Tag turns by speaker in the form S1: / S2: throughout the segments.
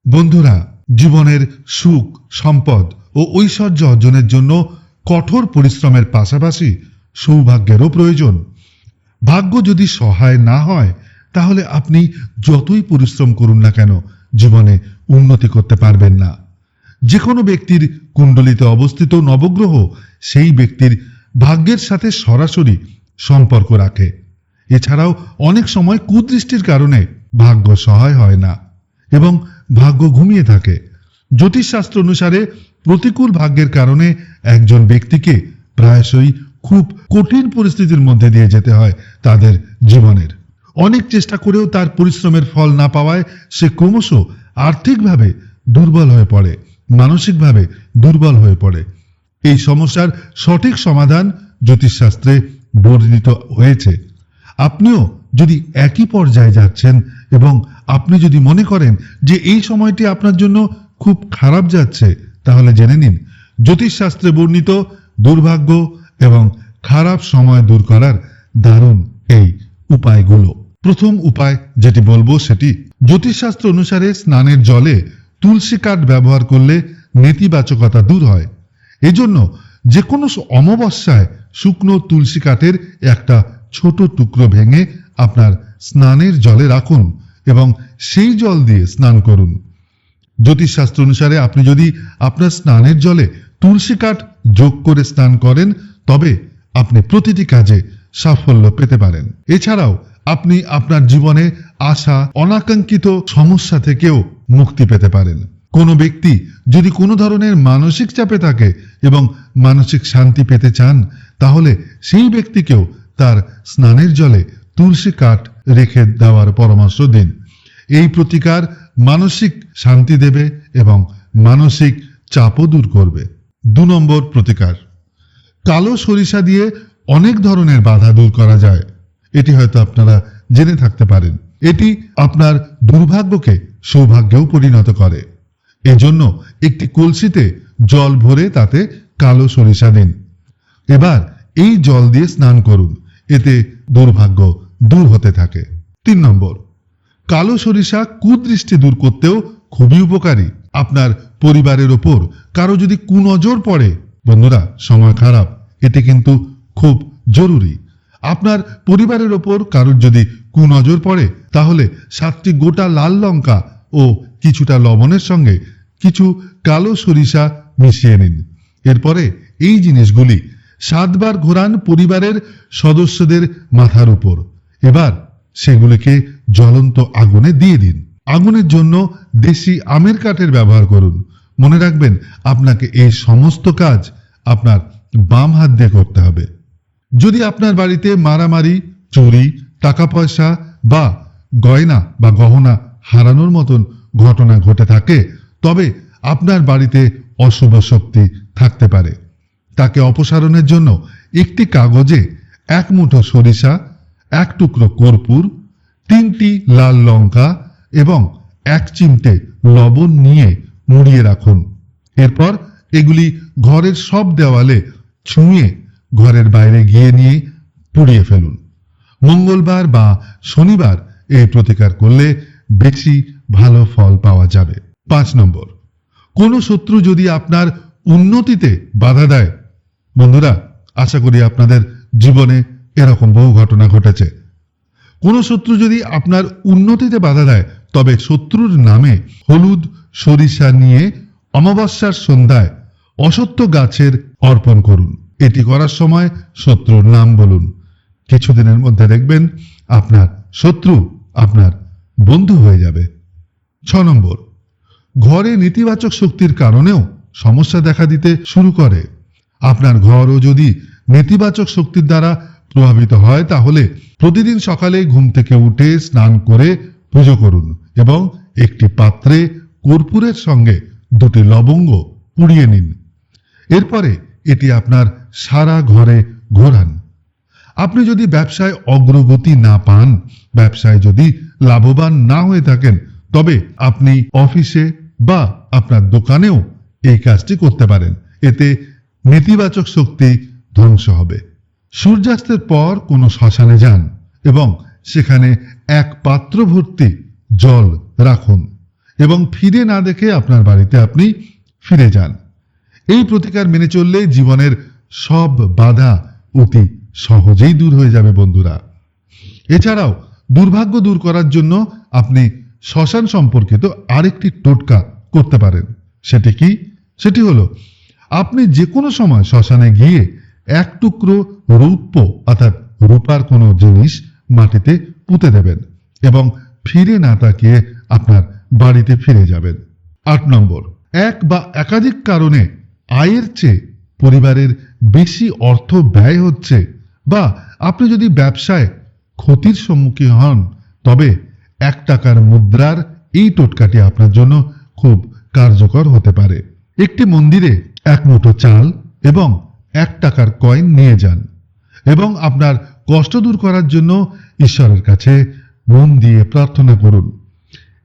S1: বন্ধুরা, জীবনের সুখ, সম্পদ ও ঐশ্বর্য অর্জনের জন্য কঠোর পরিশ্রমের পাশাপাশি সৌভাগ্যেরও প্রয়োজন। ভাগ্য যদি সহায় না হয় তাহলে আপনি যতই পরিশ্রম করুন না কেন জীবনে উন্নতি করতে পারবেন না। যে কোনো ব্যক্তির কুণ্ডলিতে অবস্থিত নবগ্রহ সেই ব্যক্তির ভাগ্যের সাথে সরাসরি সম্পর্ক রাখে। এছাড়াও অনেক সময় কুদৃষ্টির কারণে ভাগ্য সহায় হয় না এবং ভাগ্য ঘুমিয়ে থাকে। জ্যোতিষশাস্ত্র অনুসারে প্রতিকূল ভাগ্যের কারণে একজন ব্যক্তিকে প্রায়শই খুব কঠিন পরিস্থিতির মধ্যে দিয়ে যেতে হয় তাদের জীবনের। অনেক চেষ্টা করেও তার পরিশ্রমের ফল না পাওয়ায় সে ক্রমশ আর্থিকভাবে দুর্বল হয়ে পড়ে, মানসিকভাবে দুর্বল হয়ে পড়ে। এই সমস্যার সঠিক সমাধান জ্যোতিষশাস্ত্রে বর্ণিত হয়েছে। আপনিও যদি একই পর্যায়ে যাচ্ছেন এবং আপনি যদি মনে করেন যে এই সময়টি আপনার জন্য খুব খারাপ যাচ্ছে, তাহলে জেনে নিন জ্যোতিষশাস্ত্রে বর্ণিত দুর্ভাগ্য এবং খারাপ সময় দূর করার দারুণ এই উপায়গুলো। প্রথম উপায় যেটি বলবো সেটি জ্যোতিষশাস্ত্র অনুসারে স্নানের জলে তুলসী কাঠ ব্যবহার করলে নেতিবাচকতা দূর হয়। এজন্য যে কোনো অমাবস্যায় শুকনো তুলসী কাঠের একটা ছোট টুকরো ভেঙে আপনার স্নানের জলে রাখুন এবং সেই জল দিয়ে স্নান করুন। জ্যোতিষশাস্ত্র অনুসারে আপনি যদি আপনার স্নানের জলে তুলসী কাঠ যোগ করে স্নান করেন তবে আপনি প্রতিটি কাজে সাফল্য পেতে পারেন। এছাড়াও আপনি আপনার জীবনে আসা অনাকাঙ্ক্ষিত সমস্যা থেকেও মুক্তি পেতে পারেন। কোনো ব্যক্তি যদি কোনো ধরনের মানসিক চাপে থাকে এবং মানসিক শান্তি পেতে চান তাহলে সেই ব্যক্তিকেও তার স্নানের জলে তুলসী কাঠ রেখে দেওয়ার পরামর্শ দিন। এই প্রতিকার মানসিক শান্তি দেবে এবং মানসিক চাপও দূর করবে। 2 নম্বর প্রতিকার, কালো সরিষা দিয়ে অনেক ধরনের বাধা দূর করা যায়। এটি হয়তো আপনারা জেনে থাকতে পারেন। এটি আপনার দুর্ভাগ্যকে সৌভাগ্যেও পরিণত করে। এজন্য একটি কলসিতে জল ভরে তাতে কালো সরিষা দিন। এবার এই জল দিয়ে স্নান করুন, এতে দুর্ভাগ্য দূর হতে থাকে। 3 নম্বর, কালো সরিষা কুদৃষ্টি দূর করতেও খুবই উপকারী। আপনার পরিবারের ওপর কারো যদি কুনজর পড়ে, বন্ধুরা সময় খারাপ, এটি কিন্তু খুব জরুরি। আপনার পরিবারের ওপর কারোর যদি কুনজর পড়ে তাহলে 7টি গোটা লাল লঙ্কা ও কিছুটা লবণের সঙ্গে কিছু কালো সরিষা মিশিয়ে নিন। এরপরে এই জিনিসগুলি 7 বার ঘোরান পরিবারের সদস্যদের মাথার উপর। এবার সেগুলিকে জ্বলন্ত আগুনে দিয়ে দিন। আগুনের জন্য দেশি আমের কাঠের ব্যবহার করুন। মনে রাখবেন আপনাকে এই সমস্ত কাজ আপনার বাম হাত দিয়ে করতে হবে। যদি আপনার বাড়িতে মারামারি, চুরি, টাকা পয়সা বা গয়না বা গহনা হারানোর মতন ঘটনা ঘটে থাকে তবে আপনার বাড়িতে অশুভ শক্তি থাকতে পারে। তাকে অপসারণের জন্য একটি কাগজে 1 মুঠো সরিষা, 1 টুকরো কর্পূর, 3টি লাল লঙ্কা এবং 1 চিমটে লবণ নিয়ে মুড়িয়ে রাখুন। এরপর এগুলি ঘরের সব দেওয়ালে ছুঁয়ে ঘরের বাইরে গিয়ে নিয়ে পুড়িয়ে ফেলুন। মঙ্গলবার বা শনিবার এই প্রতিকার করলে বেশি ভালো ফল পাওয়া যাবে। 5 নম্বর, কোনো শত্রু যদি আপনার উন্নতিতে বাধা দেয়, বন্ধুরা আশা করি আপনাদের জীবনে এরকম বহু ঘটনা ঘটেছে। কোনো শত্রু যদি আপনার উন্নতিতে বাধা দেয় তবে শত্রুর নামে হলুদ সরিষা নিয়ে অমাবস্যার সন্ধ্যায় অশ্বত্থ গাছের অর্পণ করুন। এটি করার সময় শত্রুর নাম বলুন। কিছুদিনের মধ্যে দেখবেন আপনার শত্রু আপনার বন্ধু হয়ে যাবে। 6 নম্বর, ঘরে নেতিবাচক শক্তির কারণেও সমস্যা দেখা দিতে শুরু করে। আপনার ঘরও যদি নেতিবাচক শক্তির দ্বারা প্রভাবিত হয় তাহলে প্রতিদিন সকালে ঘুম থেকে উঠে স্নান করে পুজো করুন এবং একটি পাত্রে কর্পূরের সঙ্গে 2টি লবঙ্গ পুড়িয়ে নিন। এরপরে এটি আপনার সারা ঘরে ঘোরান। আপনি যদি ব্যবসায় অগ্রগতি না পান, ব্যবসায় যদি লাভবান না হয়ে থাকেন তবে আপনি অফিসে বা আপনার দোকানেও এই কাজটি করতে পারেন। এতে নেতিবাচক শক্তি ধ্বংস হবে। সূর্যাস্তের পর কোনো শ্মশানে যান এবং সেখানে 1 পাত্র ভর্তি জল রাখুন। এবং ফিরে না দেখে আপনার বাড়িতে আপনি ফিরে যান। এই প্রতিকার মেনে চললে জীবনের সব বাধা অতি সহজেই দূর হয়ে যাবে বন্ধুরা। এছাড়াও দুর্ভাগ্য দূর করার জন্য আপনি শ্মশান সম্পর্কিত আরেকটি টোটকা করতে পারেন। সেটি কি? সেটি হলো আপনি যে কোনো সময় শ্মশানে গিয়ে এক টুকরো রৌপ্য অর্থাৎ রূপার কোনো জিনিস মাটিতে পুঁতে দেবেন এবং ফিরে না তাকিয়ে আপনার বাড়িতে ফিরে যাবেন। 8 নম্বর, এক বা একাধিক কারণে আয়ের চেয়ে পরিবারের বেশি অর্থ ব্যয় হচ্ছে বা আপনি যদি ব্যবসায় ক্ষতির সম্মুখীন হন, তবে 1 টাকার মুদ্রার এই টোটকাটি আপনার জন্য খুব কার্যকর হতে পারে। একটি মন্দিরে 1 মুঠো চাল এবং 1 টাকার কয়েন নিয়ে যান এবং আপনার কষ্ট দূর করার জন্য ঈশ্বরের কাছে মন দিয়ে প্রার্থনা করুন।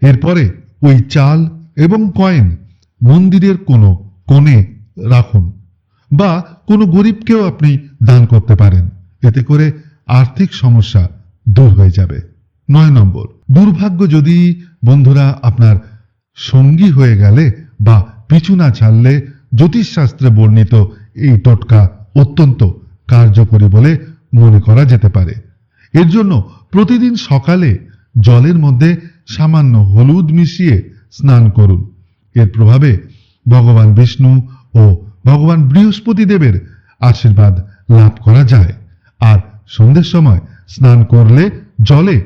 S1: এরপরে ওই চাল এবং কয়েন মন্দিরের কোনো কোণে রাখুন বা কোনো গরিবকেও আপনি দান করতে পারেন। এতে করে আর্থিক সমস্যা দূর হয়ে যাবে। 9 নম্বর, দুর্ভাগ্য যদি বন্ধুরা আপনার সঙ্গী হয়ে গেলে বা পিছু না ছাড়লে জ্যোতিষশাস্ত্রে বর্ণিত এই টোটকা অত্যন্ত কার্যকরী বলে মনে করা যেতে পারে। এর জন্য প্রতিদিন সকালে জলের মধ্যে সামান্য হলুদ মিশিয়ে স্নান করুন। এর প্রভাবে ভগবান বিষ্ণু ও ভগবান বৃহস্পতি দেবের আশীর্বাদ লাভ করা যায়। আর সন্ধ্যের সময় স্নান করলে জলে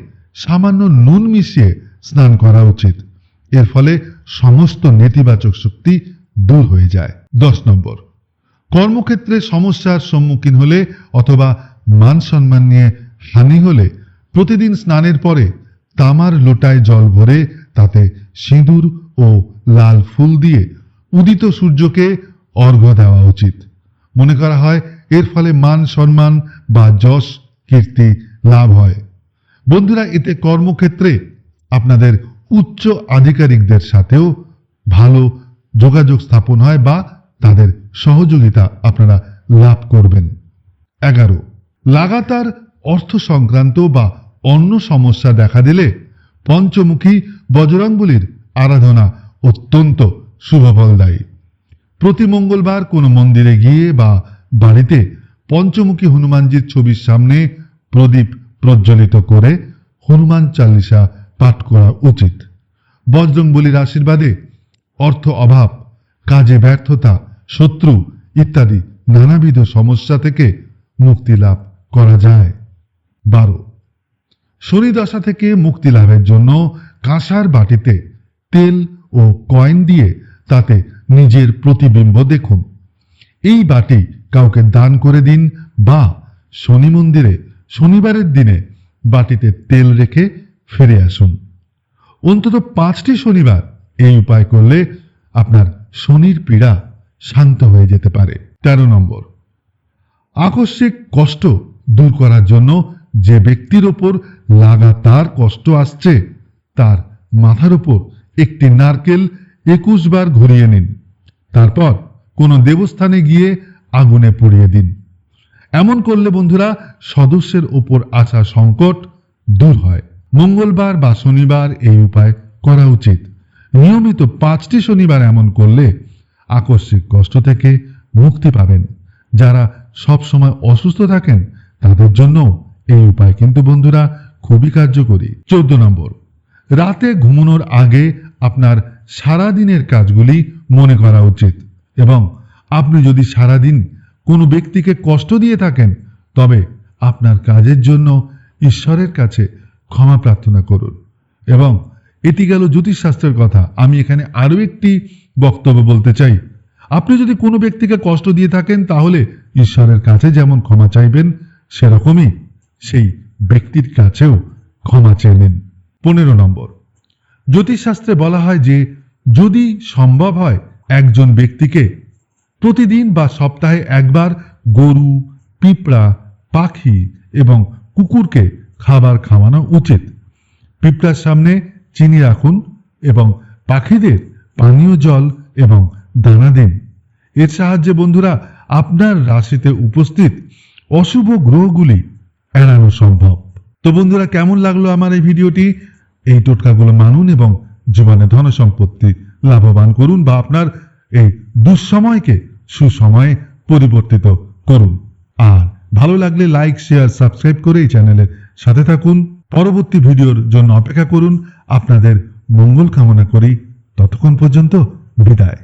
S1: সামান্য নুন মিশিয়ে স্নান করা উচিত। এর ফলে সমস্ত নেতিবাচক শক্তি দূর হয়ে যায়। 10 নম্বর, কর্মক্ষেত্রে সমস্যার সম্মুখীন হলে অথবা মান সম্মান নিয়ে হানি হলে প্রতিদিন স্নানের পরে তামার লোটায় জল ভরে তাতে সিঁদুর ও লাল ফুল দিয়ে উদিত সূর্যকে অর্ঘ্য দেওয়া উচিত। মনে করা হয় এর ফলে মান সম্মান বা যশ কীর্তি লাভ হয়। বন্ধুরা, এতে কর্মক্ষেত্রে আপনাদের উচ্চ আধিকারিকদের সাথেও ভালো যোগাযোগ স্থাপন হয় বা তাদের সহযোগিতা আপনারা লাভ করবেন। 11, লাগাতার অর্থ সংক্রান্ত বা অন্য সমস্যা দেখা দিলে পঞ্চমুখী বজরংবলীর আরাধনা অত্যন্ত শুভফলদায়ী। প্রতি মঙ্গলবার কোনো মন্দিরে গিয়ে বা বাড়িতে পঞ্চমুখী হনুমানজির ছবির সামনে প্রদীপ প্রজ্বলিত করে হনুমান চালিসা পাঠ করা উচিত। বজরংবলীর আশীর্বাদে অর্থ অভাব, কাজে ব্যর্থতা, শত্রু ইত্যাদি নানাবিধ সমস্যা থেকে মুক্তি লাভ করা যায়। 12, শনি দশা থেকে মুক্তি লাভের জন্য কাঁসার বাটিতে তেল ও কয়েন দিয়ে তাতে নিজের প্রতিবিম্ব দেখুন। এই বাটি কাউকে দান করে দিন বা শনি মন্দিরে শনিবারের দিনে বাটিতে তেল রেখে ফিরে আসুন। অন্তত 5টি শনিবার এই উপায় করলে আপনার শনির পীড়া শান্ত হয়ে যেতে পারে। 13 নম্বর, আকস্মিক কষ্ট দূর করার জন্য যে ব্যক্তির ওপর লাগাতার কষ্ট আসছে তার মাথার উপর একটি নারকেল 21 বার ঘুরিয়ে নিন। তারপর কোনো দেবস্থানে গিয়ে আগুনে পুড়িয়ে দিন। এমন করলে বন্ধুরা সদস্যের ওপর আসা সংকট দূর হয়। মঙ্গলবার বা শনিবার এই উপায় করা উচিত। নিয়মিত 5টি শনিবার এমন করলে আকস্মিক কষ্ট থেকে মুক্তি পাবেন। যারা সব সময় অসুস্থ থাকেন তাদের জন্য এই উপায় কিন্তু বন্ধুরা খুবই কার্যকরী। 14 নম্বর, রাতে ঘুমানোর আগে আপনার সারা দিনের কাজগুলি মনে করা উচিত এবং আপনি যদি সারাদিন কোনো ব্যক্তিকে কষ্ট দিয়ে থাকেন তবে আপনার কাজের জন্য ঈশ্বরের কাছে ক্ষমা প্রার্থনা করুন। এবং এটি গেল জ্যোতিষশাস্ত্রের কথা। আমি এখানে আরো একটি বক্তব্য বলতে চাই। আপনি যদি কোনো ব্যক্তিকে কষ্ট দিয়ে থাকেন তাহলে ঈশ্বরের কাছে যেমন ক্ষমা চাইবেন সেরকমই সেই ব্যক্তির কাছেও ক্ষমা চেয়ে নিন। 15 নম্বর, জ্যোতিষশাস্ত্রে বলা হয় যে যদি সম্ভব হয় একজন ব্যক্তিকে প্রতিদিন বা সপ্তাহে একবার গরু, পিঁপড়া, পাখি এবং কুকুরকে খাবার খাওয়ানো উচিত। পিঁপড়ার সামনে চিনি রাখুন এবং পাখিদের পানীয় জল এবং দানা দিন। এর সাহায্যে বন্ধুরা আপনার রাশিতে উপস্থিত অশুভ গ্রহগুলি এড়ানো সম্ভব। তো বন্ধুরা, কেমন লাগলো আমার এই ভিডিওটি? এই টোটকাগুলো মানুন এবং জীবনে ধন সম্পত্তি লাভবান করুন বা আপনার এই দুঃসময়কে সুসময়ে পরিবর্তিত করুন। আর ভালো লাগলে লাইক, শেয়ার, সাবস্ক্রাইব করে এই চ্যানেলের সাথে থাকুন। পরবর্তী ভিডিওর জন্য অপেক্ষা করুন। আপনাদের মঙ্গল কামনা করি। ততক্ষণ পর্যন্ত বিদায়।